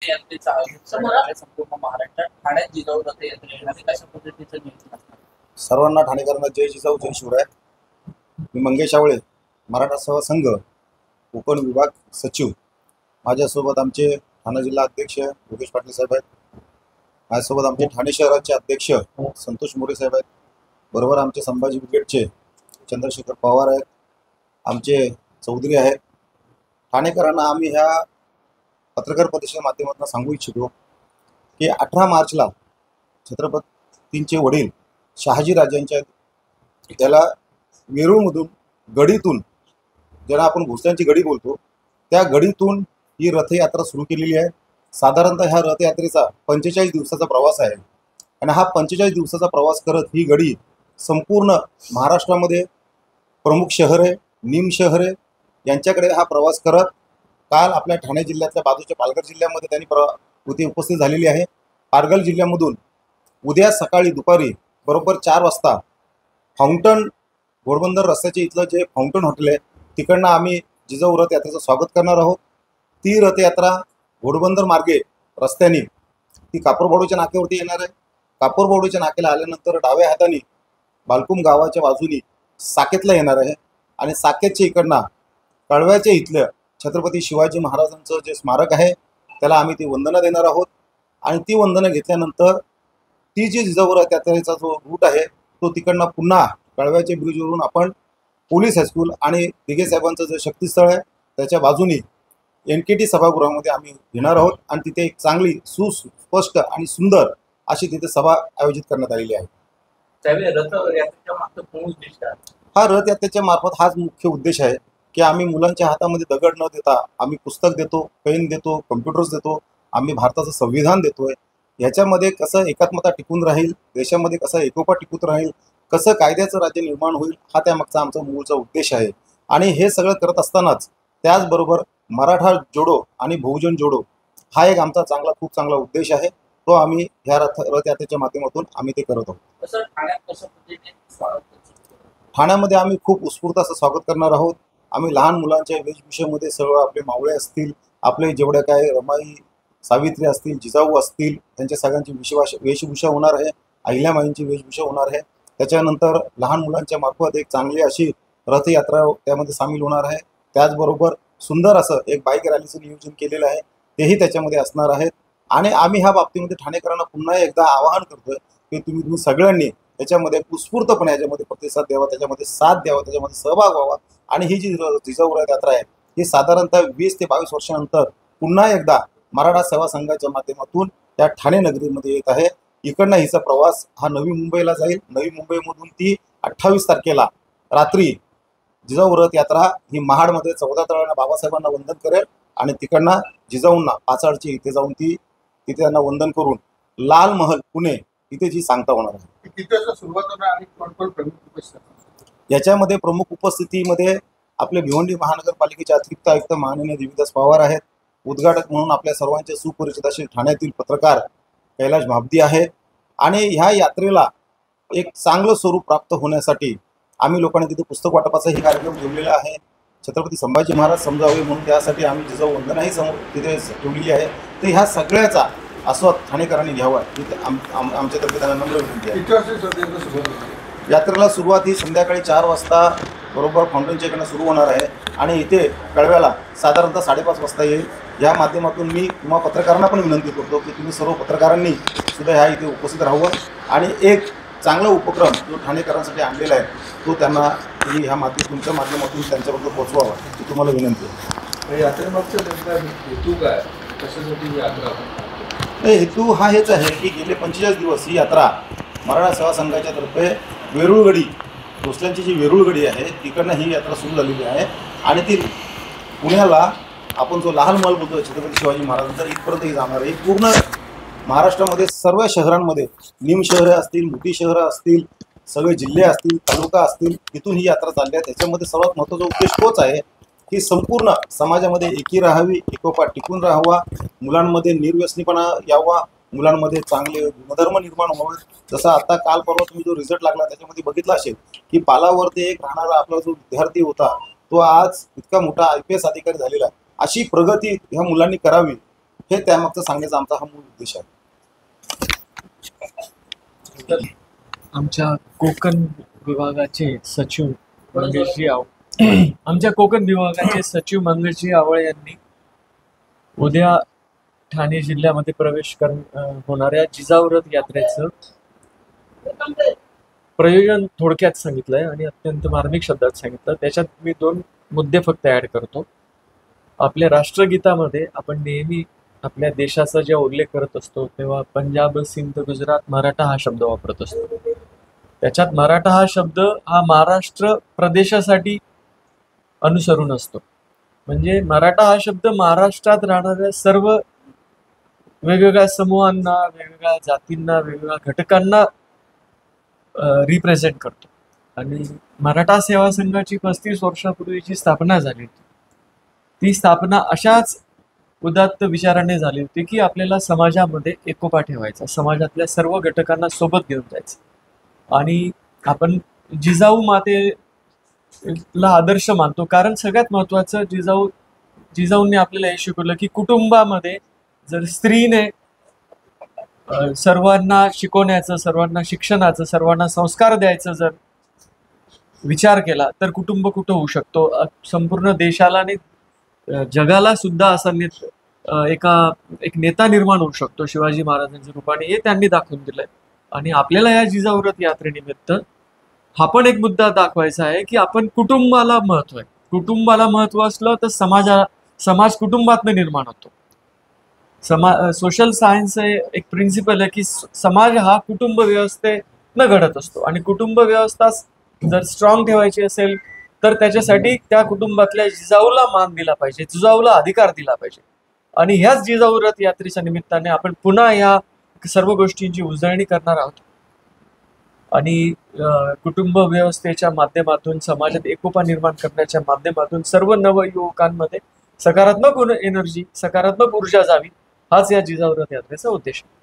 यात्रेचा आयोजन करण्यात आले संपूर्ण महाराष्ट्रात. ठाण्यात जिजाऊ रथयात्रा येणार कशा पद्धतीचं नियोजन असणार? सर्वांना ठाणेकरांना जय जिजाऊ जय शिवराय. मी मंगेश आवळे, मराठा सेवा संघ कोकण विभाग सचिव. माझ्यासोबत आमचे ठाणे जिल्हा अध्यक्ष योगेश पाटील साहेब आहेत. माझ्यासोबत आमचे ठाणे शहराचे अध्यक्ष संतोष मोरे साहेब आहेत. बरोबर आमचे संभाजी ब्रिगेडचे चंद्रशेखर पवार आहेत. आमचे चौधरी आहेत. ठाणेकरांना आम्ही ह्या पत्रकार परिषदेच्या माध्यमातून सांगू इच्छितो की 18 मार्चला छत्रपतींचे वडील शहाजीराजांच्या त्याला वेरूळमधून गडीतून, ज्याला आपण भोसल्यांची गडी बोलतो, त्या गडीतून ही रथयात्रा सुरू केलेली आहे. साधारणतः ह्या रथयात्रेचा 45 दिवसाचा प्रवास आहे आणि हा 45 दिवसाचा प्रवास करत ही गडी संपूर्ण महाराष्ट्रामध्ये प्रमुख शहरे, निम शहरे यांच्याकडे हा प्रवास करत काल आपल्या ठाणे जिल्ह्यातल्या बाजूच्या पालघर जिल्ह्यामध्ये त्यांनी उपस्थित झालेली आहे. पालघर जिल्ह्यामधून उद्या सकाळी दुपारी बरोबर 4 वाजता फाउंटन घोडबंदर रस्त्याचे इथलं जे फाउंटन हॉटेल आहे तिकडनं आम्ही जिजाऊ रथयात्रेचं स्वागत करणार आहोत. ती रथयात्रा घोडबंदर मार्गे रस्त्याने ती कापूरबाडूच्या नाक्यावरती येणार आहे. कापूरबाडूच्या नाक्याला आल्यानंतर डाव्या हाताने बालकुम गावाच्या बाजूनी साकेतला येणार आहे आणि साकेतच्या इकडनं कळव्याच्या इथलं छत्रपती शिवाजी महाराजांचं जे स्मारक आहे त्याला आम्ही ती वंदना देणार आहोत. आणि ती वंदना घेतल्यानंतर ती जी जिजाऊ रथयात्रेचा जो रूट आहे तो तिकडनं पुन्हा कळव्याच्या ब्रिजवरून आपण पोलीस हायस्कूल आणि दिघे साहेबांचं जे शक्तीस्थळ आहे त्याच्या बाजूनी NKT सभागृहामध्ये आम्ही घेणार आहोत आणि तिथे एक चांगली सुस्पष्ट आणि सुंदर अशी तिथे सभा आयोजित करण्यात आलेली आहे. रथयात्रेच्या मागचं मूळ उद्देश काय? हा रथयात्रेच्या मार्फत हाच मुख्य उद्देश आहे की आम्ही मुलांच्या हातामध्ये दगड न देता आम्ही पुस्तक देतो, पेन देतो, कम्प्युटर्स देतो, आम्ही भारताचं संविधान देतोय. ह्याच्यामध्ये कसं एकात्मता टिकून राहील, देशामध्ये कसं एकोपा टिकून राहील, कसं कायद्याचं राज्य निर्माण होईल, हा त्यामागचा आमचा मूळचा उद्देश आहे. आणि हे सगळं करत असतानाच त्याचबरोबर मराठा जोडो आणि बहुजन जोडो हा एक आमचा खूप चांगला उद्देश आहे. तो आम्ही ह्या रथयात्रेच्या माध्यमातून आम्ही ते करत आहोत. ठाण्यामध्ये आम्ही खूप उत्स्फूर्त असं स्वागत करणार आहोत. आम्ही लहान मुलांच्या वेशभूषेमध्ये सर्व आपले मावळे असतील, आपले जेवढ्या काय रमाई सावित्री असतील, जिजाऊ असतील, त्यांच्या सगळ्यांची वेशभूषा होणार आहे. अहिल्यामाईंची वेशभूषा होणार आहे. त्याच्यानंतर लहान मुलांच्या मार्फत एक चांगली अशी रथयात्रा त्यामध्ये सामील होणार आहे. त्याचबरोबर सुंदर असं एक बाईक रॅलीचं नियोजन केलेलं आहे, तेही त्याच्यामध्ये असणार आहेत. आणि आम्ही ह्या बाबतीमध्ये ठाणेकरांना पुन्हा एकदा आवाहन करतोय की तुम्ही सगळ्यांनी त्याच्यामध्ये उत्स्फूर्तपणे याच्यामध्ये प्रतिसाद द्यावा, त्याच्यामध्ये साथ द्यावा, त्याच्यामध्ये सहभाग व्हावा. आणि ही जी जिजाऊ रथयात्रा आहे ही साधारणतः 20 ते 22 वर्षानंतर पुन्हा एकदा मराठा सेवा संघाच्या माध्यमातून त्या ठाणे नगरीमध्ये येत आहे. इकडनं हिचा प्रवास हा नवी मुंबईला जाईल. नवी मुंबईमधून ती 28 तारखेला रात्री जिजाऊ रथयात्रा ही महाडमध्ये 14 तळाला बाबासाहेबांना वंदन करेल आणि तिकडनं जिजाऊंना पाचाडची इथे जाऊन तिथे त्यांना वंदन करून लाल महल पुणे इथे जी सांगता होणार आहे. याच्यामध्ये प्रमुख उपस्थितीमध्ये आपले भिवंडी महानगरपालिकेचे अतिरिक्त आयुक्त माननीय देवीदास पवार आहेत. उद्घाटक म्हणून आपल्या सर्वांचे सुपरिचित असे ठाण्यातील पत्रकार कैलाश भाबदी आहेत. आणि ह्या यात्रेला एक चांगलं स्वरूप प्राप्त होण्यासाठी आम्ही लोकांनी तिथे पुस्तक वाटपाचाही कार्यक्रम ठेवलेला आहे. छत्रपती संभाजी महाराज समजावे म्हणून त्यासाठी आम्ही जिजाऊ वंदनाही समोर तिथे ठेवलेली आहे. तर ह्या सगळ्याचा आस्वाद ठाणेकरांनी घ्यावा ही आमच्यातर्फे त्यांना नम्र विनंती आहे. यात्रेला सुरुवात ही संध्याकाळी 4 वाजता बरोबर फाउंटनच्या इकडनं सुरू होणार आहे आणि इथे कळव्याला साधारणतः 5:30 वाजता येईल. या माध्यमातून मी किंवा पत्रकारांना पण विनंती करतो की तुम्ही सर्व पत्रकारांनी सुद्धा ह्या इथे उपस्थित राहावं आणि एक चांगला उपक्रम जो ठाणेकरांसाठी आणलेला आहे तो त्यांना ह्या तुमच्या माध्यमातून त्यांच्याबद्दल पोहोचवावा ही तुम्हाला विनंती आहे. हेतू काय, कशासाठी यात्रा? हेतू हा हेच आहे की गेले 45 दिवस ही यात्रा मराठा सेवा संघाच्या तर्फे वेरूळगडी, भोसल्यांची जी वेरूळगडी आहे तिकडनं ही यात्रा सुरू झालेली आहे आणि ती पुण्याला आपण जो लाल महल बोलतो छत्रपती शिवाजी महाराजांचा इथपर्यंतही जाणार आहे. पूर्ण महाराष्ट्रामध्ये सर्व शहरांमध्ये निम शहरं असतील, मोठी शहरं असतील, सगळे जिल्हे असतील, तालुका असतील, तिथून ही यात्रा चालली आहे. त्याच्यामध्ये सर्वात महत्त्वाचा उद्देश तोच आहे की संपूर्ण समाजामध्ये एकी राहावी, एकोपा टिकून राहावा, मुलांमध्ये निर्व्यसनीपणा यावा, मुलांमध्ये चांगले गुणधर्म निर्माण व्हावे. जसं आता काल परवा तुम्ही जो रिझल्ट लागला त्याच्यामध्ये बघितला असेल की पालावरती एक राहणारा आपला जो विद्यार्थी होता तो आज इतका मोठा IPS अधिकारी झालेला आहे. अशी प्रगती ह्या मुलांनी करावी हे त्यामागचं सांगण्याचा आमचा हा मूळ उद्देश आहे. तर आमच्या कोकण विभागाचे सचिव मंगेशजी आमच्या कोकण विभागाचे सचिव मंगेशजी आवळे यांनी उद्या ठाणे जिल्ह्यामध्ये प्रवेश होणाऱ्या जिजाऊ रथ यात्रेचं प्रयोजन थोडक्यात सांगितलंय आणि अत्यंत मार्मिक शब्दात सांगितलं. त्याच्यात मी 2 मुद्दे फक्त ऍड करतो. आपल्या राष्ट्रगीतामध्ये आपण नेहमी आपल्या देशाचा जेव्हा उल्लेख करत असतो तेव्हा पंजाब, सिंध, गुजरात, मराठा हा शब्द वापरत असतो. त्याच्यात मराठा हा शब्द हा महाराष्ट्र प्रदेशासाठी अनुसरून असतो. म्हणजे मराठा हा शब्द महाराष्ट्रात राहणाऱ्या सर्व वेगवेगळ्या समूहांना, वेगवेगळ्या जातींना, वेगवेगळ्या घटकांना रिप्रेझेंट करतो. आणि मराठा सेवा संघाची 35 वर्षापूर्वी जी स्थापना झाली होती ती स्थापना अशाच उदात्त विचाराने झाली होती की आपल्याला समाजामध्ये एकोपा ठेवायचा, समाजातल्या सर्व घटकांना सोबत घेऊन जायचं. आणि आपण जिजाऊ मातेला आदर्श मानतो कारण सगळ्यात महत्वाचं जिजाऊंनी आपल्याला हे शिकवलं की कुटुंबामध्ये जर स्त्रीने सर्वांना शिकवण्याचं, सर्वांना शिक्षणाचं, सर्वांना संस्कार द्यायचं जर विचार केला तर कुटुंब कुठं होऊ शकतो. संपूर्ण देशाला आणि जगाला सुद्धा असा एक नेता निर्माण होऊ शकतो शिवाजी महाराजांच्या रूपाने, हे त्यांनी दाखवून दिलंय. आणि आपल्याला या जिजाऊ रथ यात्रेनिमित्त हा पण एक मुद्दा दाखवायचा आहे की आपण कुटुंबाला महत्व आहे. कुटुंबाला महत्व असलं तर समाज कुटुंबातनं निर्माण होतो. सोशल सायन्स एक प्रिन्सिपल आहे की समाज हा कुटुंब व्यवस्थेनं घडत असतो आणि कुटुंब व्यवस्था जर स्ट्रॉंग ठेवायची असेल तर त्याच्यासाठी त्या कुटुंबातल्या जिजाऊला मान दिला पाहिजे, जिजाऊला अधिकार दिला पाहिजे. आणि ह्याच जिजाऊ रथ यात्रेच्या निमित्ताने आपण पुन्हा या सर्व गोष्टींची उजळणी करणार आहोत. आणि कुटुंब व्यवस्थेच्या माध्यमातून समाजात एकोपा निर्माण करण्याच्या माध्यमातून सर्व नवयुवकांमध्ये सकारात्मक एनर्जी, सकारात्मक ऊर्जा जावी, हाच या जिजाऊ रथ यात्रेचा उद्देश आहे.